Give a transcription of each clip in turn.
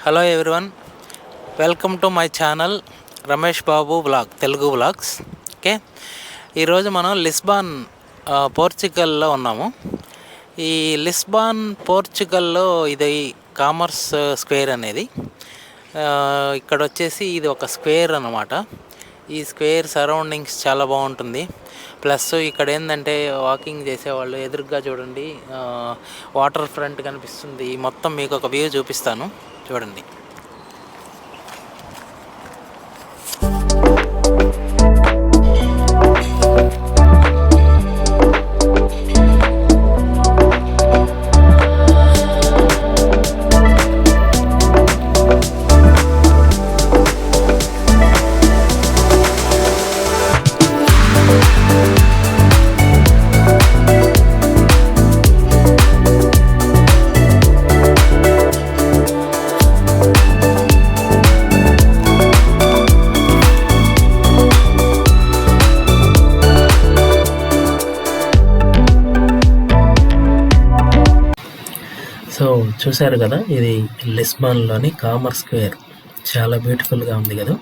Hello everyone, welcome to my channel Ramesh Babu vlog, Telugu vlogs. Okay, ఈరోజు మనం Lisbon పోర్చుగల్లో ఉన్నాము. ఈ లిస్బాన్ పోర్చుగల్లో ఇది కామర్స్ స్క్వేర్ అనేది ఇక్కడ వచ్చేసి ఇది ఒక స్క్వేర్ అన్నమాట. ఈ స్క్వేర్ సరౌండింగ్స్ చాలా బాగుంటుంది. ప్లస్ ఇక్కడ ఏంటంటే వాకింగ్ చేసేవాళ్ళు ఎదురుగా చూడండి, వాటర్ ఫ్రంట్ కనిపిస్తుంది. మొత్తం మీకు ఒక వ్యూ చూపిస్తాను, చూడండి. సో చూశారు కదా, ఇది లిస్బాన్లోని కామర్స్ స్క్వేర్. చాలా బ్యూటిఫుల్గా ఉంది కదా.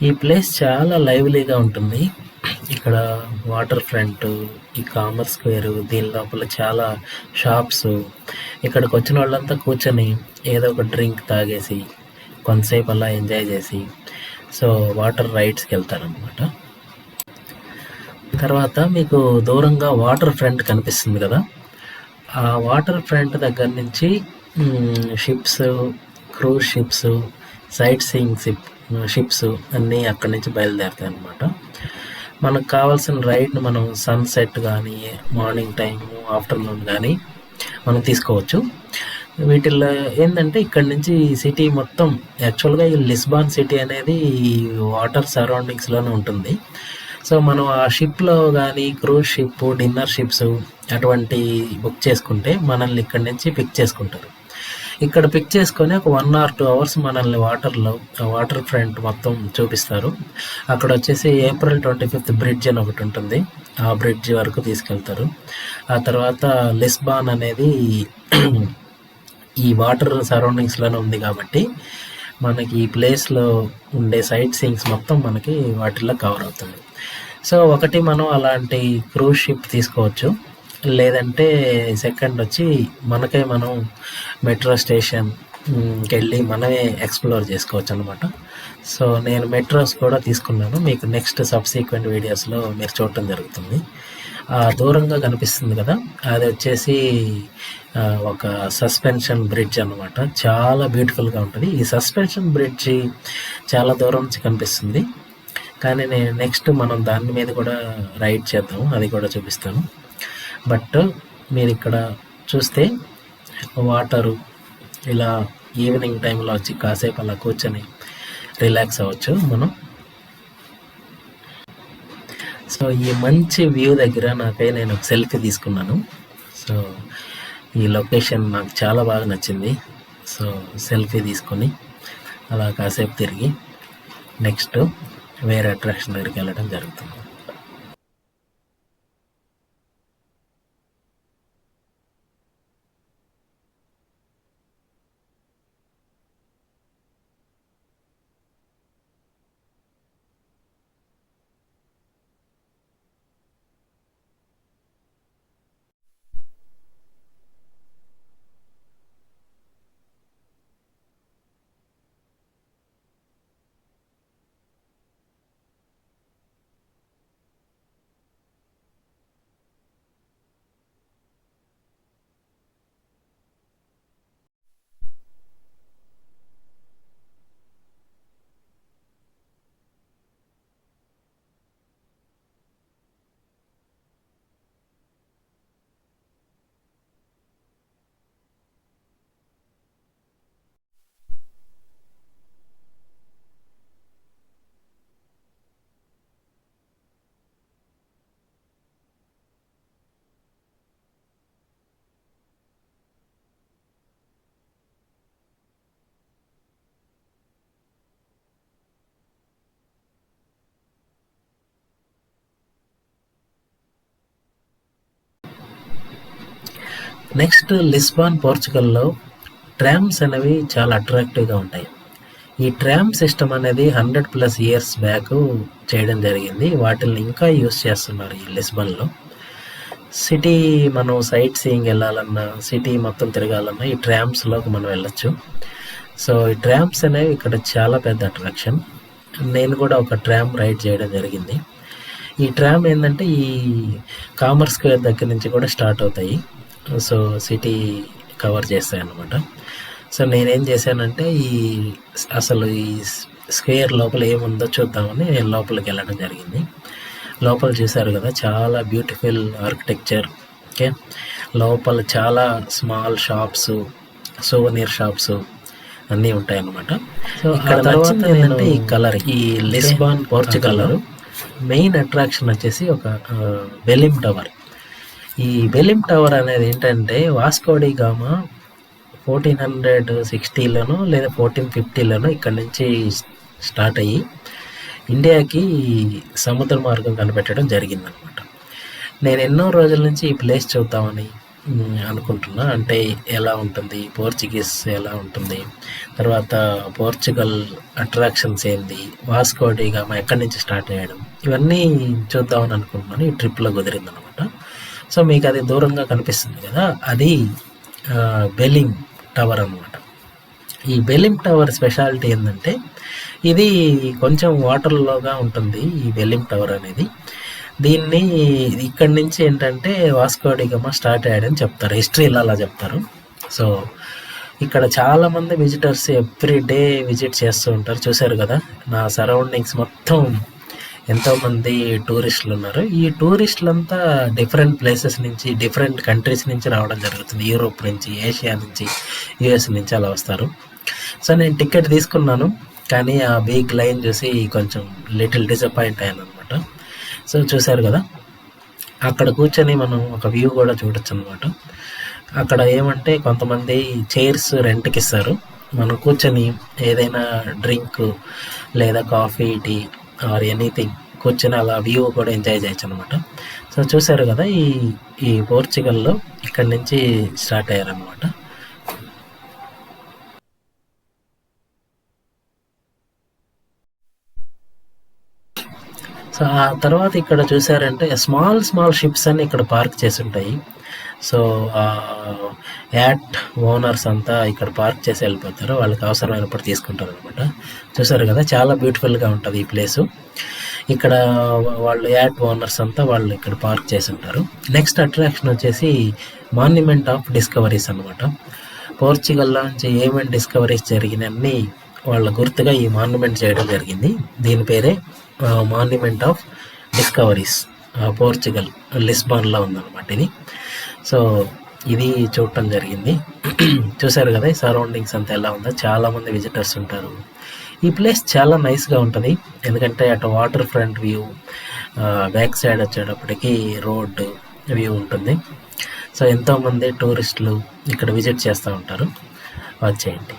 ఈ ప్లేస్ చాలా లైవ్లీగా ఉంటుంది. ఇక్కడ water front, e commerce square, దీని లోపల చాలా షాప్స్. ఇక్కడికి వచ్చిన వాళ్ళంతా కూర్చొని ఏదో ఒక డ్రింక్ తాగేసి కొంతసేపు అలా ఎంజాయ్ చేసి సో వాటర్ రైడ్స్కి వెళ్తారనమాట. తర్వాత మీకు దూరంగా వాటర్ ఫ్రంట్ కనిపిస్తుంది కదా, ఆ వాటర్ ఫ్రంట్ దగ్గర నుంచి ships, cruise ships, sight seeing ships అన్నీ అక్కడి నుంచి బయలుదేరుతాయి అన్నమాట. మనకు కావాల్సిన రైడ్ని మనం సన్సెట్ కానీ, మార్నింగ్ టైం, ఆఫ్టర్నూన్ కానీ మనం తీసుకోవచ్చు. వీటిల్లో ఏంటంటే ఇక్కడ నుంచి సిటీ మొత్తం, యాక్చువల్గా ఈ లిస్బాన్ సిటీ అనేది ఈ వాటర్ సరౌండింగ్స్లోనే ఉంటుంది. సో మనం ఆ షిప్లో కానీ క్రూజ్ షిప్, డిన్నర్ షిప్స్ అటువంటి బుక్ చేసుకుంటే మనల్ని ఇక్కడ నుంచి పిక్ చేసుకుంటారు. ఇక్కడ పిక్ చేసుకొని ఒక 1 or 2 hours మనల్ని వాటర్ ఫ్రంట్ మొత్తం చూపిస్తారు. అక్కడ వచ్చేసి April 25th బ్రిడ్జ్ అని ఒకటి ఉంటుంది, ఆ బ్రిడ్జ్ వరకు తీసుకెళ్తారు. ఆ తర్వాత లిస్బాన్ అనేది ఈ వాటర్ సరౌండింగ్స్లోనే ఉంది కాబట్టి మనకి ఈ ప్లేస్లో ఉండే సైట్ సీయింగ్స్ మొత్తం మనకి వాటిల్లో కవర్ అవుతుంది. సో ఒకటి మనం అలాంటి క్రూజ్ షిప్ తీసుకోవచ్చు, లేదంటే సెకండ్ వచ్చి మనం మెట్రో స్టేషన్కి వెళ్ళి మనమే ఎక్స్ప్లోర్ చేసుకోవచ్చు అనమాట. సో నేను మెట్రోస్ కూడా తీసుకున్నాను, మీకు నెక్స్ట్ సబ్సీక్వెంట్ వీడియోస్లో మీరు చూడటం జరుగుతుంది. దూరంగా కనిపిస్తుంది కదా, అది వచ్చేసి ఒక సస్పెన్షన్ బ్రిడ్జ్ అనమాట. చాలా బ్యూటిఫుల్గా ఉంటుంది. ఈ సస్పెన్షన్ బ్రిడ్జ్ చాలా దూరం నుంచి కనిపిస్తుంది, కానీ నేను నెక్స్ట్ మనం దాని మీద కూడా రైడ్ చేద్దాము, అది కూడా చూపిస్తాను. బట్ మీరు ఇక్కడ చూస్తే వాటరు ఇలా ఈవినింగ్ టైంలో వచ్చి కాసేపు అలా కూర్చొని రిలాక్స్ అవ్వచ్చు మనం. సో ఈ మంచి వ్యూ దగ్గర నేను ఒక సెల్ఫీ తీసుకున్నాను. సో ఈ లొకేషన్ నాకు చాలా బాగా నచ్చింది. సో సెల్ఫీ తీసుకొని అలా కాసేపు తిరిగి నెక్స్ట్ వేరే అట్రాక్షన్ దగ్గరికి వెళ్ళడం జరుగుతుంది. నెక్స్ట్ లిస్బాన్ పోర్చుగల్లో ట్రామ్స్ అనేవి చాలా అట్రాక్టివ్గా ఉంటాయి. ఈ ట్రామ్ సిస్టమ్ అనేది 100+ ఇయర్స్ బ్యాక్ చేయడం జరిగింది. వాటిని ఇంకా యూస్ చేస్తున్నారు ఈ లిస్బన్లో. సిటీ మనం సైట్ సీయింగ్ వెళ్ళాలన్నా, సిటీ మొత్తం తిరగాలన్నా ఈ ట్రామ్స్లోకి మనం వెళ్ళొచ్చు. సో ఈ ట్రామ్స్ అనేవి ఇక్కడ చాలా పెద్ద అట్రాక్షన్. నేను కూడా ఒక ట్రామ్ రైడ్ చేయడం జరిగింది. ఈ ట్రామ్ ఏంటంటే ఈ కామర్స్ స్క్వేర్ దగ్గర నుంచి కూడా స్టార్ట్ అవుతాయి. సో సిటీ కవర్ చేస్తాయి అన్నమాట. సో నేనేం చేశానంటే అసలు ఈ స్క్వేర్ లోపల ఏముందో చూద్దామని నేను లోపలికి వెళ్ళడం జరిగింది. లోపల చూశారు కదా, చాలా బ్యూటిఫుల్ ఆర్కిటెక్చర్. ఓకే, లోపల చాలా స్మాల్ షాప్స్, సోవనీర్ షాప్స్ అన్నీ ఉంటాయి అన్నమాట. సో ఆ తర్వాత ఏంటంటే ఈ కలర్, ఈ లిస్బాన్ పోర్చుగల్ మెయిన్ అట్రాక్షన్ వచ్చేసి ఒక బెలిం టవర్. ఈ బెలిం టవర్ అనేది ఏంటంటే వాస్కోడి గామా 1460లోనో లేదా 1450లోనో ఇక్కడ నుంచి స్టార్ట్ అయ్యి ఇండియాకి సముద్ర మార్గం కనిపెట్టడం జరిగిందనమాట. నేను ఎన్నో రోజుల నుంచి ఈ ప్లేస్ చూద్దామని అనుకుంటున్నా. అంటే ఎలా ఉంటుంది, పోర్చుగీస్ ఎలా ఉంటుంది, తర్వాత పోర్చుగల్ అట్రాక్షన్స్ ఏంది, వాస్కోడి గామా ఎక్కడి నుంచి స్టార్ట్ అయ్యడం, ఇవన్నీ చూద్దామని అనుకుంటున్నాను. ఈ ట్రిప్లో కుదిరిందనమాట. సో మీకు అది దూరంగా కనిపిస్తుంది కదా, అది బెలిం టవర్ అనమాట. ఈ బెలిం టవర్ స్పెషాలిటీ ఏంటంటే ఇది కొంచెం వాటర్లోగా ఉంటుంది. ఈ బెలిం టవర్ అనేది దీన్ని ఇక్కడి నుంచి ఏంటంటే వాస్కోడి గామా స్టార్ట్ అయ్యాడని చెప్తారు, హిస్టరీలో అలా చెప్తారు. సో ఇక్కడ చాలామంది విజిటర్స్ ఎవ్రీ డే విజిట్ చేస్తూ ఉంటారు. చూశారు కదా, నా సరౌండింగ్స్ మొత్తం ఎంతోమంది టూరిస్టులు ఉన్నారు. ఈ టూరిస్టులంతా డిఫరెంట్ ప్లేసెస్ నుంచి, డిఫరెంట్ కంట్రీస్ నుంచి రావడం జరుగుతుంది. యూరోప్ నుంచి, ఏషియా నుంచి, యుఎస్ నుంచి అలా వస్తారు. సో నేను టికెట్ తీసుకున్నాను, కానీ ఆ బిగ్ లైన్ చూసి కొంచెం లిటిల్ డిసప్పాయింట్ అయ్యాను అనమాట. సో చూశారు కదా, అక్కడ కూర్చొని మనం ఒక వ్యూ కూడా చూడొచ్చు అనమాట. అక్కడ ఏమంటే కొంతమంది చైర్స్ రెంట్కి ఇస్తారు. మనం కూర్చొని ఏదైనా డ్రింక్ లేదా కాఫీ, టీ ఆర్ ఎనీథింగ్ కూర్చొని అలా వ్యూ కూడా ఎంజాయ్ చేయొచ్చు అనమాట. సో చూశారు కదా, ఈ పోర్చుగల్లో ఇక్కడి నుంచి స్టార్ట్ అయ్యారనమాట. సో ఆ తర్వాత ఇక్కడ చూసారంటే స్మాల్ షిప్స్ అన్ని ఇక్కడ పార్క్ చేసి ఉంటాయి. సో యాట్ ఓనర్స్ అంతా ఇక్కడ పార్క్ చేసి వెళ్ళిపోతారు, వాళ్ళకి అవసరమైనప్పుడు తీసుకుంటారు అనమాట. చూసారు కదా, చాలా బ్యూటిఫుల్గా ఉంటుంది ఈ ప్లేసు. ఇక్కడ వాళ్ళు యాట్ ఓనర్స్ అంతా వాళ్ళు ఇక్కడ పార్క్ చేసి ఉంటారు. నెక్స్ట్ అట్రాక్షన్ వచ్చేసి మాన్యుమెంట్ ఆఫ్ డిస్కవరీస్ అనమాట. పోర్చుగల్లో నుంచి ఏమేమి డిస్కవరీస్ జరిగినన్ని వాళ్ళ గుర్తుగా ఈ మాన్యుమెంట్ చేయడం జరిగింది. దీని పేరే మాన్యుమెంట్ ఆఫ్ డిస్కవరీస్. పోర్చుగల్ లిస్బాన్లో ఉందన్నమాట ఇది. సో ఇది చూడటం జరిగింది. చూసారు కదా, ఈ సరౌండింగ్స్ అంతా ఎలా ఉందో, చాలామంది విజిటర్స్ ఉంటారు. ఈ ప్లేస్ చాలా నైస్గా ఉంటుంది, ఎందుకంటే అటు water front view, back side వచ్చేటప్పటికి రోడ్ వ్యూ ఉంటుంది. సో ఎంతోమంది టూరిస్టులు ఇక్కడ విజిట్ చేస్తూ ఉంటారు. వచ్చేయండి.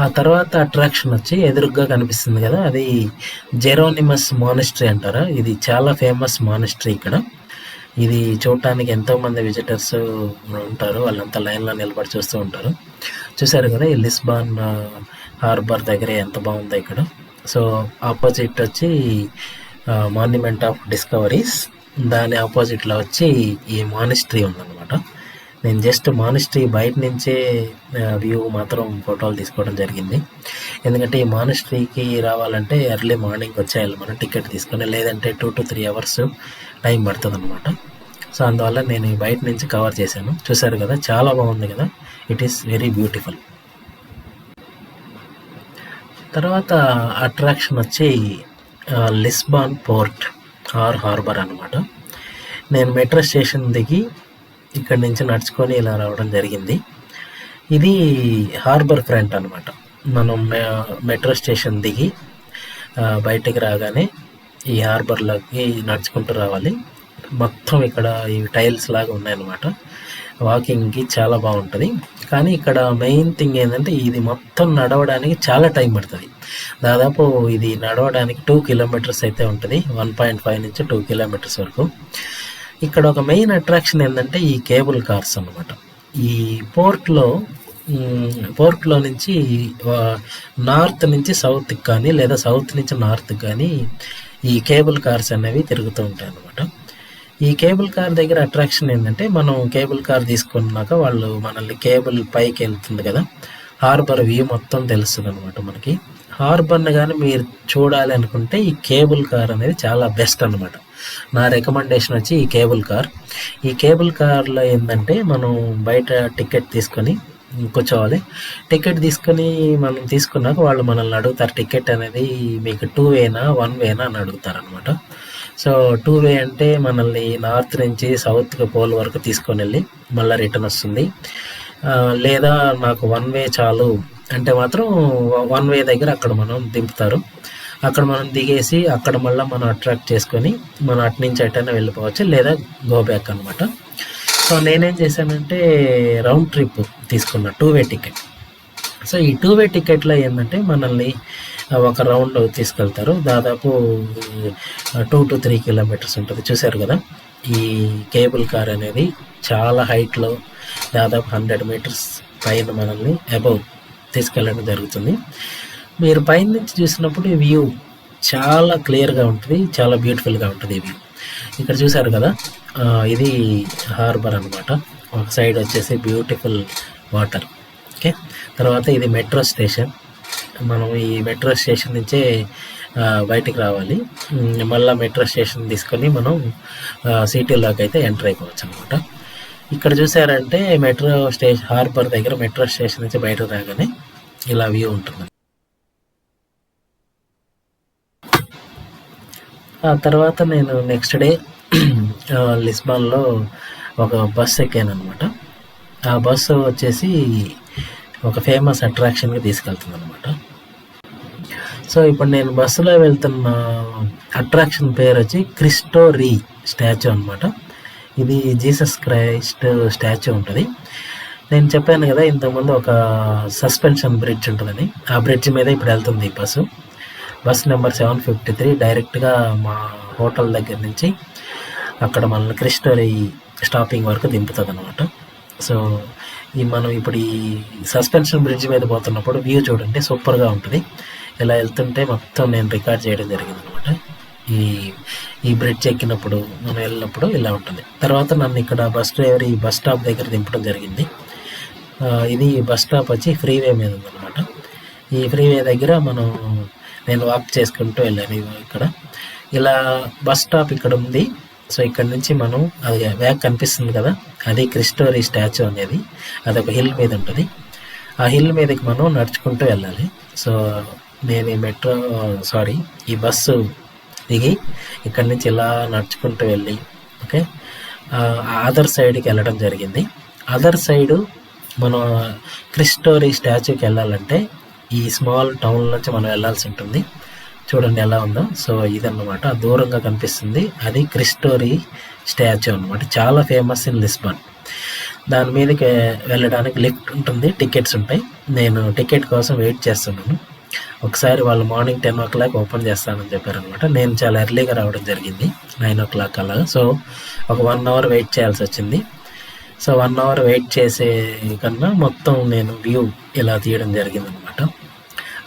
ఆ తర్వాత అట్రాక్షన్ వచ్చి ఎదురుగ్గా కనిపిస్తుంది కదా, అది జెరోనిమస్ మానిస్ట్రీ అంటారా. ఇది చాలా ఫేమస్ మానిస్ట్రీ ఇక్కడ. ఇది చూడటానికి ఎంతోమంది విజిటర్స్ ఉంటారు, వాళ్ళంతా లైన్లో నిలబడి చూస్తూ ఉంటారు. చూసారు కదా, ఈ లిస్బాన్ హార్బర్ దగ్గర ఎంత బాగుందో ఇక్కడ. సో ఆపోజిట్ వచ్చి మాన్యుమెంట్ ఆఫ్ డిస్కవరీస్, దాని ఆపోజిట్లో వచ్చి ఈ మానిస్ట్రీ ఉందన్నమాట. నేను జస్ట్ మానిస్ట్రీ బయట నుంచే వ్యూ మాత్రం ఫోటోలు తీసుకోవడం జరిగింది. ఎందుకంటే ఈ మానిస్ట్రీకి రావాలంటే ఎర్లీ మార్నింగ్ వచ్చేయాలి మనం టికెట్ తీసుకొని, లేదంటే 2 to 3 అవర్స్ టైం పడుతుంది అనమాట. సో అందువల్ల నేను బయట నుంచి కవర్ చేశాను. చూసారు కదా, చాలా బాగుంది కదా, ఇట్ ఈస్ వెరీ బ్యూటిఫుల్. తర్వాత అట్రాక్షన్ వచ్చి లిస్బాన్ పోర్ట్ ఆర్ హార్బర్ అనమాట. నేను మెట్రో స్టేషన్ దిగి ఇక్కడి నుంచి నడుచుకొని ఇలా రావడం జరిగింది. ఇది హార్బర్ ఫ్రంట్ అనమాట. మనం మెట్రో స్టేషన్ దిగి బయటికి రాగానే ఈ హార్బర్లోకి నడుచుకుంటూ రావాలి. మొత్తం ఇక్కడ ఈ టైల్స్ లాగా ఉన్నాయన్నమాట. వాకింగ్‌కి చాలా బావుంటది. కానీ ఇక్కడ మెయిన్ థింగ్ ఏందంటే ఇది మొత్తం నడవడానికి చాలా టైం పడతది. దాదాపు ఇది నడవడానికి 2 కిలోమీటర్స్ అయితే ఉంటది. 1.5 నుంచి 2 కిలోమీటర్స్ వరకు. ఇక్కడ ఒక మెయిన్ అట్రాక్షన్ ఏందంటే ఈ కేబుల్ కార్స్ అన్నమాట. ఈ పోర్ట్‌లో నుంచి నార్త్ నుంచి సౌత్‌కి కానీ లేదా సౌత్ నుంచి నార్త్‌కి కానీ ఈ కేబుల్ కార్స్ అనేవి తిరుగుతూ ఉంటాయన్నమాట. ఈ కేబుల్ కార్ దగ్గర అట్రాక్షన్ ఏంటంటే మనం కేబుల్ కార్ తీసుకున్నాక వాళ్ళు మనల్ని కేబుల్ పైకి వెళ్తుంది కదా, హార్బర్ వ్యూ మొత్తం తెలుస్తుంది అనమాట మనకి. హార్బర్ని కానీ మీరు చూడాలి అనుకుంటే ఈ కేబుల్ కార్ అనేది చాలా బెస్ట్ అనమాట. నా రికమెండేషన్ వచ్చి ఈ కేబుల్ కార్. ఈ కేబుల్ కార్లో ఏంటంటే మనం బయట టికెట్ తీసుకొని కూర్చోవాలి. టికెట్ తీసుకొని మనం తీసుకున్నాక వాళ్ళు మనల్ని అడుగుతారు టికెట్ అనేది మీకు 2 వేనా 1 వేనా అని అడుగుతారు అనమాట. సో 2 వే అంటే మనల్ని నార్త్ నుంచి సౌత్‌కి పోల్ వరకు తీసుకొని వెళ్ళి మళ్ళీ రిటర్న్ వస్తుంది. లేదా నాకు 1 వే చాలు అంటే మాత్రం 1 వే దగ్గర అక్కడ మనం దింపుతారు. అక్కడ మనం దిగేసి అక్కడ మళ్ళీ మనం అట్రాక్ట్ చేసుకొని మనం అటు నుంచి ఎటైనా వెళ్ళిపోవచ్చు, లేదా గో బ్యాక్ అనమాట. సో నేనేం చేశానంటే రౌండ్ ట్రిప్ తీసుకున్నా 2 వే టికెట్. సో ఈ 2 వే టికెట్లో ఏంటంటే మనల్ని ఒక రౌండ్ తీసుకెళ్తారు. దాదాపు 2 to 3 కిలోమీటర్స్ ఉంటుంది. చూశారు కదా, ఈ కేబుల్ కార్ అనేది చాలా హైట్లో దాదాపు 100 మీటర్స్ పైన మనల్ని అబౌవ్ తీసుకెళ్ళడం జరుగుతుంది. మీరు పైన నుంచి చూసినప్పుడు ఈ వ్యూ చాలా క్లియర్గా ఉంటుంది, చాలా బ్యూటిఫుల్గా ఉంటుంది ఈ వ్యూ. ఇక్కడ చూశారు కదా, ఇది హార్బర్ అనమాట. ఒక సైడ్ వచ్చేసి బ్యూటిఫుల్ వాటర్. ఓకే, తర్వాత ఇది మెట్రో స్టేషన్. మనం ఈ మెట్రో స్టేషన్ నుంచే బయటికి రావాలి. మళ్ళీ మెట్రో స్టేషన్ తీసుకొని మనం సిటీలోకి అయితే ఎంటర్ అయిపోవచ్చు అనమాట. ఇక్కడ చూసారంటే మెట్రో స్టేషన్ హార్బర్ దగ్గర మెట్రో స్టేషన్ నుంచి బయటకు రాగానే ఇలా వ్యూ ఉంటుంది. ఆ తర్వాత నేను నెక్స్ట్ డే లిస్బాన్లో ఒక బస్సు ఎక్కాను అనమాట. ఆ బస్సు వచ్చేసి ఒక ఫేమస్ అట్రాక్షన్కి తీసుకెళ్తుంది అనమాట. సో ఇప్పుడు నేను బస్సులో వెళ్తున్న అట్రాక్షన్ పేరు వచ్చి క్రిస్టో రీ స్టాచ్యూ అనమాట. ఇది జీసస్ క్రైస్ట్ స్టాచ్యూ ఉంటుంది. నేను చెప్పాను కదా ఇంతకుముందు ఒక సస్పెన్షన్ బ్రిడ్జ్ ఉంటుందని, ఆ బ్రిడ్జ్ మీద ఇప్పుడు వెళ్తుంది ఈ బస్ నెంబర్ 753 డైరెక్ట్గా మా హోటల్ దగ్గర నుంచి అక్కడ మనల్ని క్రిస్టోరీ స్టాపింగ్ వరకు దింపుతుంది అనమాట. సో మనం ఇప్పుడు ఈ సస్పెన్షన్ బ్రిడ్జ్ మీద పోతున్నప్పుడు వ్యూ చూడండి, సూపర్గా ఉంటుంది. ఇలా వెళ్తుంటే మొత్తం నేను రికార్డ్ చేయడం జరిగింది అనమాట. ఈ బ్రిడ్జ్ ఎక్కినప్పుడు మనం వెళ్ళినప్పుడు ఇలా ఉంటుంది. తర్వాత నన్ను ఇక్కడ బస్ డ్రైవర్ ఈ బస్ స్టాప్ దగ్గర దింపడం జరిగింది. ఇది బస్ స్టాప్ వచ్చి ఫ్రీవే మీద ఉందన్నమాట. ఈ ఫ్రీవే దగ్గర నేను వాక్ చేసుకుంటూ వెళ్ళాను. ఇక్కడ ఇలా బస్ స్టాప్ ఇక్కడ ఉంది. సో ఇక్కడ నుంచి మనం అది బ్యాక్ కనిపిస్తుంది కదా, అది క్రిస్టోరీ స్టాచ్యూ అనేది, అదొక హిల్ మీద ఉంటుంది. ఆ హిల్ మీదకి మనం నడుచుకుంటూ వెళ్ళాలి. సో నేను ఈ బస్సు దిగి ఇక్కడి నుంచి ఇలా నడుచుకుంటూ వెళ్ళి ఓకే అదర్ సైడ్కి వెళ్ళడం జరిగింది. అదర్ సైడు మనం క్రిస్టోరీ స్టాచ్యూకి వెళ్ళాలంటే ఈ స్మాల్ టౌన్ నుంచి మనం వెళ్ళాల్సి ఉంటుంది. చూడండి ఎలా ఉందో. సో ఇదన్నమాట దూరంగా కనిపిస్తుంది, అది క్రిస్టోరీ స్టాచ్యూ అనమాట. చాలా ఫేమస్ ఇన్ లిస్బన్. దాని మీదకి వెళ్ళడానికి లిఫ్ట్ ఉంటుంది, టికెట్స్ ఉంటాయి. నేను టికెట్ కోసం వెయిట్ చేస్తున్నాను. ఒకసారి వాళ్ళు మార్నింగ్ 10 o'clock ఓపెన్ చేస్తానని చెప్పారనమాట. నేను చాలా ఎర్లీగా రావడం జరిగింది, 9 o'clock అలాగా. సో ఒక 1 hour వెయిట్ చేయాల్సి వచ్చింది. సో 1 hour వెయిట్ చేసే కన్నా మొత్తం నేను వ్యూ ఇలా తీయడం జరిగిందనమాట.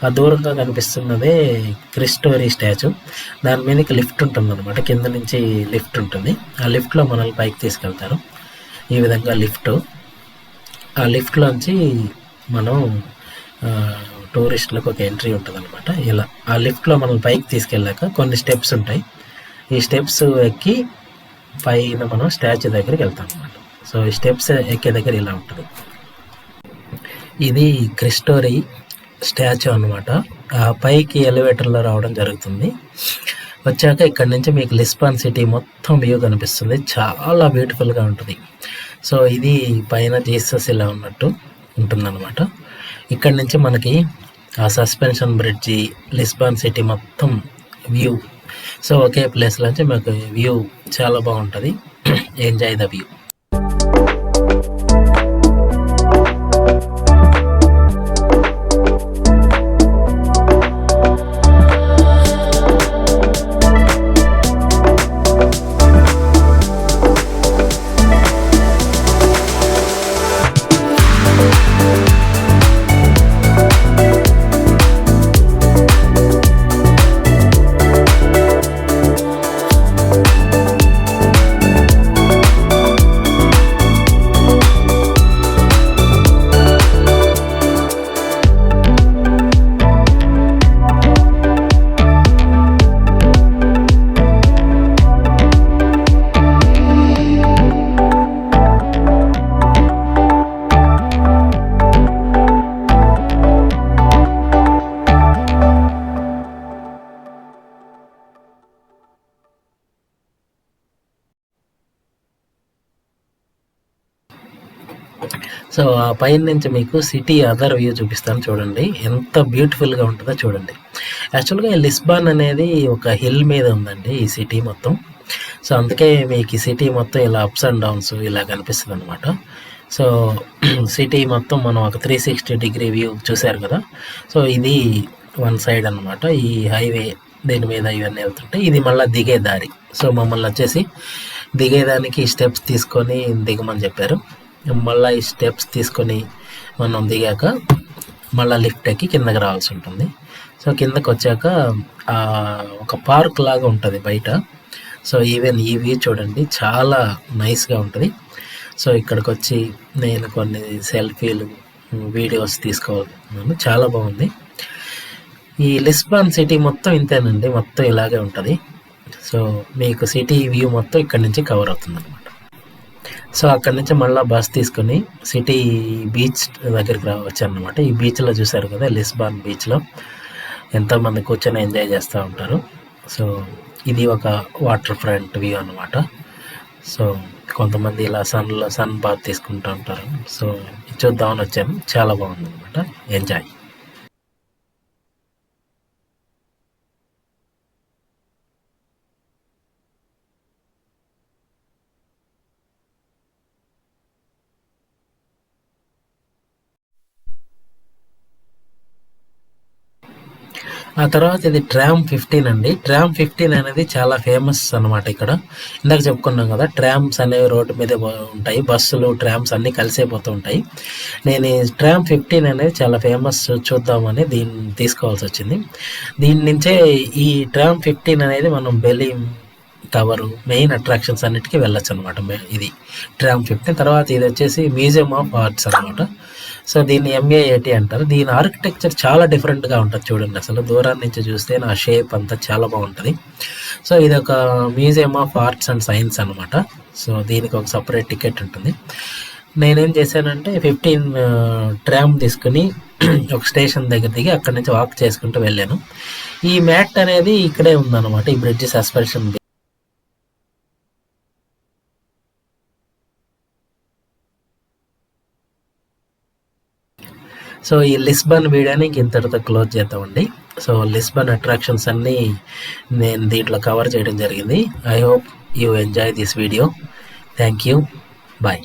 ఆ దూరంగా కనిపిస్తున్నదే క్రిస్టోరీ స్టాచ్యూ. దాని మీదకి లిఫ్ట్ ఉంటుంది అనమాట, కింద నుంచి లిఫ్ట్ ఉంటుంది. ఆ లిఫ్ట్లో మనల్ని పైకి తీసుకెళ్తారు. ఈ విధంగా ఆ లిఫ్ట్లోంచి మనం టూరిస్టులకు ఒక ఎంట్రీ ఉంటుంది అనమాట. ఇలా ఆ లిఫ్ట్లో మనల్ని పైకి తీసుకెళ్ళాక కొన్ని స్టెప్స్ ఉంటాయి. ఈ స్టెప్స్ ఎక్కి పైన మనం స్టాచ్యూ దగ్గరికి వెళ్తాం అనమాట. సో ఈ స్టెప్స్ ఎక్కే దగ్గర ఇలా ఉంటుంది. ఇది క్రిస్టోరీ స్టాచ్యూ అనమాట. ఆ పైకి ఎలివేటర్లో రావడం జరుగుతుంది. వచ్చాక ఇక్కడ నుంచి మీకు లిస్బాన్ సిటీ మొత్తం వ్యూ కనిపిస్తుంది, చాలా బ్యూటిఫుల్గా ఉంటుంది. సో ఇది పైన జీసస్ ఇలా ఉన్నట్టు ఉంటుందన్నమాట. ఇక్కడ నుంచి మనకి ఆ సస్పెన్షన్ బ్రిడ్జి, లిస్బాన్ సిటీ మొత్తం వ్యూ. సో ఒకే ప్లేస్లో నుంచి మాకు వ్యూ చాలా బాగుంటుంది. Enjoy the view. సో ఆ పైన నుంచి మీకు సిటీ అదర్ వ్యూ చూపిస్తాను చూడండి, ఎంత బ్యూటిఫుల్గా ఉంటుందో చూడండి. యాక్చువల్గా లిస్బాన్ అనేది ఒక హిల్ మీద ఉందండి ఈ సిటీ మొత్తం. సో అందుకే మీకు ఈ సిటీ మొత్తం ఇలా అప్స్ అండ్ డౌన్స్ ఇలా కనిపిస్తుంది అనమాట. సో సిటీ మొత్తం మనం ఒక 360 డిగ్రీ వ్యూ చూశారు కదా. సో ఇది వన్ సైడ్ అనమాట, ఈ హైవే దీని మీద ఇవన్నీ వెళ్తుంటాయి. ఇది మళ్ళీ దిగే దారి. సో మమ్మల్ని వచ్చేసి దిగేదానికి స్టెప్స్ తీసుకొని దిగమని చెప్పారు. మళ్ళీ ఈ స్టెప్స్ తీసుకొని మనం దిగాక మళ్ళీ లిఫ్ట్ ఎక్కి కిందకి రావాల్సి ఉంటుంది. సో కిందకి వచ్చాక ఒక పార్క్ లాగా ఉంటుంది బయట. సో ఈవెన్ ఈ వ్యూ చూడండి, చాలా నైస్గా ఉంటుంది. సో ఇక్కడికి వచ్చి నేను కొన్ని సెల్ఫీలు వీడియోస్ తీసుకోవాలన్నాను, చాలా బాగుంది. ఈ లిస్బాన్ సిటీ మొత్తం ఇంతేనండి, మొత్తం ఇలాగే ఉంటుంది. సో మీకు సిటీ వ్యూ మొత్తం ఇక్కడి నుంచి కవర్ అవుతుంది అనమాట. సో అక్కడి నుంచి మళ్ళీ బస్ తీసుకొని సిటీ బీచ్ దగ్గరికి వచ్చానమాట. ఈ బీచ్లో చూసారు కదా, లిస్బాన్ బీచ్లో ఎంతోమంది కూర్చొని ఎంజాయ్ చేస్తూ ఉంటారు. సో ఇది ఒక వాటర్ ఫ్రంట్ వ్యూ అనమాట. సో కొంతమంది ఇలా సన్ బాత్ తీసుకుంటూ ఉంటారు. సో చూద్దామని వచ్చాను, చాలా బాగుంది అనమాట, ఎంజాయ్. ఆ తర్వాత ఇది ట్రామ్ 15 అండి. ట్రామ్ 15 అనేది చాలా ఫేమస్ అనమాట ఇక్కడ. ఇందాక చెప్పుకున్నాం కదా, ట్రామ్స్ అనేవి రోడ్డు మీద ఉంటాయి, బస్సులు ట్రామ్స్ అన్నీ కలిసైపోతూ ఉంటాయి. నేను ఈ ట్రామ్ 15 అనేది చాలా ఫేమస్, చూద్దామని దీన్ని తీసుకోవాల్సి వచ్చింది. దీని నుంచే ఈ ట్రామ్ 15 అనేది మనం బెలీం టవరు మెయిన్ అట్రాక్షన్స్ అన్నిటికీ వెళ్ళొచ్చు అనమాట. ఇది ట్రామ్ 15. తర్వాత ఇది వచ్చేసి మ్యూజియం ఆఫ్ ఆర్ట్స్ అనమాట. సో దీన్ని MAAT అంటారు. దీని ఆర్కిటెక్చర్ చాలా డిఫరెంట్గా ఉంటుంది చూడండి, అసలు దూరాన్ని నుంచి చూస్తే నా షేప్ అంతా చాలా బాగుంటుంది. సో ఇది ఒక museum of arts and science అనమాట. సో దీనికి ఒక సపరేట్ టికెట్ ఉంటుంది. నేనేం చేశానంటే 15 ట్రామ్ తీసుకుని ఒక స్టేషన్ దగ్గర దిగి అక్కడి నుంచి వాక్ చేసుకుంటూ వెళ్ళాను. ఈ మ్యాట్ అనేది ఇక్కడే ఉందన్నమాట, ఈ బ్రిడ్జ్ సస్పెన్షన్. సో ఈ లిస్బన్ వీడియోని ఇంతటితో క్లోజ్ చేద్దామండి. సో లిస్బన్ అట్రాక్షన్స్ అన్నీ నేను దీంట్లో కవర్ చేయడం జరిగింది. I hope you enjoy this video. Thank you. Bye.